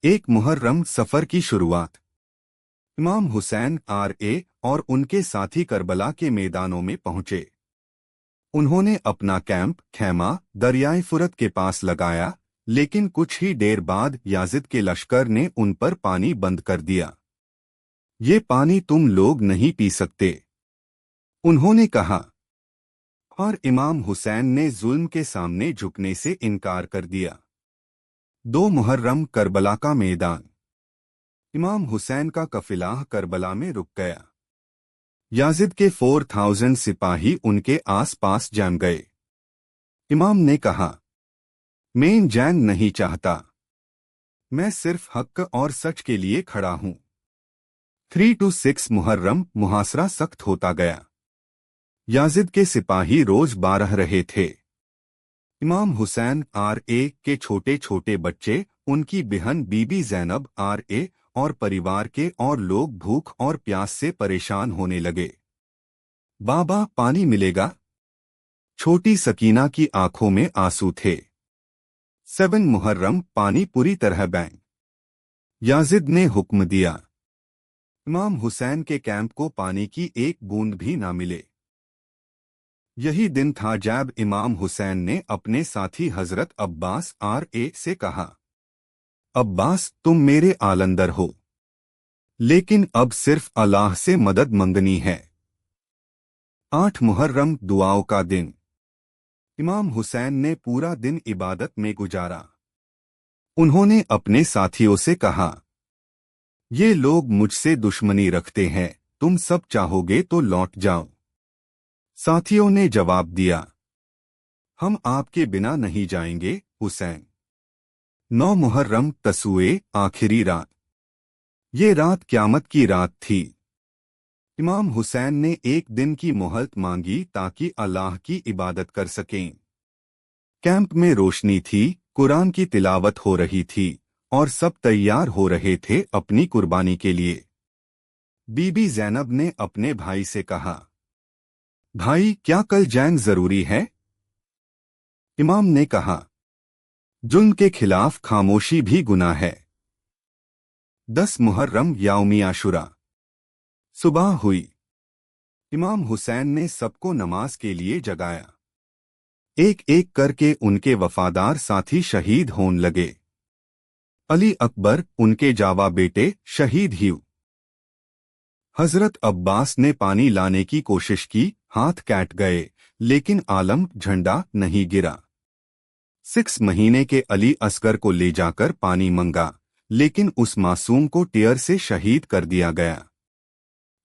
एक मुहर्रम सफर की शुरुआत। इमाम हुसैन और उनके साथी करबला के मैदानों में पहुंचे। उन्होंने अपना कैंप खैमा दरियाए फुरत के पास लगाया, लेकिन कुछ ही देर बाद याजिद के लश्कर ने उन पर पानी बंद कर दिया। ये पानी तुम लोग नहीं पी सकते, उन्होंने कहा, और इमाम हुसैन ने जुल्म के सामने झुकने से इनकार कर दिया। 2 मुहर्रम करबला का मैदान। इमाम हुसैन का कफिला करबला में रुक गया। याजिद के 4000 सिपाही उनके आस पास जम गए। इमाम ने कहा, मैं जंग नहीं चाहता, मैं सिर्फ हक और सच के लिए खड़ा हूं। 3-6 मुहर्रम मुहासरा सख्त होता गया। याजिद के सिपाही रोज बारह रहे थे। इमाम हुसैन के छोटे छोटे बच्चे, उनकी बहन बीबी ज़ैनब और परिवार के और लोग भूख और प्यास से परेशान होने लगे। बाबा, पानी मिलेगा? छोटी सकीना की आंखों में आंसू थे। 7 मुहर्रम पानी पूरी तरह बैंड। याजिद ने हुक्म दिया। इमाम हुसैन के कैंप को पानी की एक बूंद भी ना मिले। यही दिन था जब इमाम हुसैन ने अपने साथी हजरत अब्बास से कहा, अब्बास, तुम मेरे आलंदर हो, लेकिन अब सिर्फ अल्लाह से मदद मंगनी है। 8 मुहर्रम दुआओं का दिन। इमाम हुसैन ने पूरा दिन इबादत में गुजारा। उन्होंने अपने साथियों से कहा, ये लोग मुझसे दुश्मनी रखते हैं, तुम सब चाहोगे तो लौट जाओ। साथियों ने जवाब दिया, हम आपके बिना नहीं जाएंगे हुसैन। 9 मुहर्रम तसुए, आखिरी रात। ये रात क़यामत की रात थी। इमाम हुसैन ने एक दिन की मोहलत मांगी ताकि अल्लाह की इबादत कर सकें। कैंप में रोशनी थी, कुरान की तिलावत हो रही थी और सब तैयार हो रहे थे अपनी कुर्बानी के लिए। बीबी ज़ैनब ने अपने भाई से कहा, भाई, क्या कल जंग जरूरी है? इमाम ने कहा, जुल्म के खिलाफ खामोशी भी गुनाह है। 10 मुहर्रम यौम आशुरा। सुबह हुई। इमाम हुसैन ने सबको नमाज के लिए जगाया। एक एक करके उनके वफादार साथी शहीद होने लगे। अली अकबर, उनके जावा बेटे, शहीद हुए। हजरत अब्बास ने पानी लाने की कोशिश की, हाथ कैट गए, लेकिन आलम झंडा नहीं गिरा। 6 महीने के अली असगर को ले जाकर पानी मंगा, लेकिन उस मासूम को टीयर से शहीद कर दिया गया।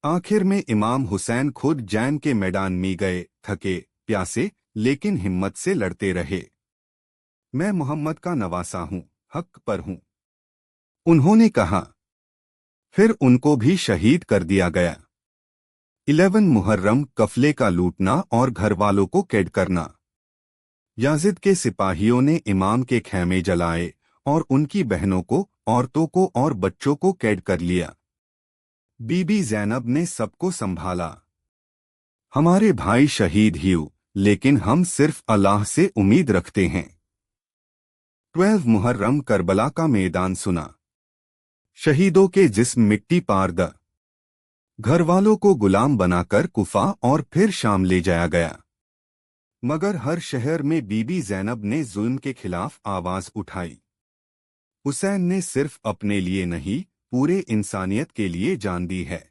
आखिर में इमाम हुसैन खुद जंग के मैदान में गए, थके प्यासे, लेकिन हिम्मत से लड़ते रहे। मैं मोहम्मद का नवासा हूं, हक पर हूं, उन्होंने कहा। फिर उनको भी शहीद कर दिया गया। 11 मुहर्रम कफले का लूटना और घरवालों को कैद करना। याजिद के सिपाहियों ने इमाम के खैमे जलाए और उनकी बहनों को, औरतों को और बच्चों को कैद कर लिया। बीबी ज़ैनब ने सबको संभाला। हमारे भाई शहीद हुए, लेकिन हम सिर्फ अल्लाह से उम्मीद रखते हैं। 12 मुहर्रम करबला का मैदान सुना। शहीदों के जिस्म मिट्टी पार द घरवालों को गुलाम बनाकर कुफा और फिर शाम ले जाया गया। मगर हर शहर में बीबी ज़ैनब ने जुल्म के खिलाफ आवाज उठाई। हुसैन ने सिर्फ अपने लिए नहीं, पूरे इंसानियत के लिए जान दी है।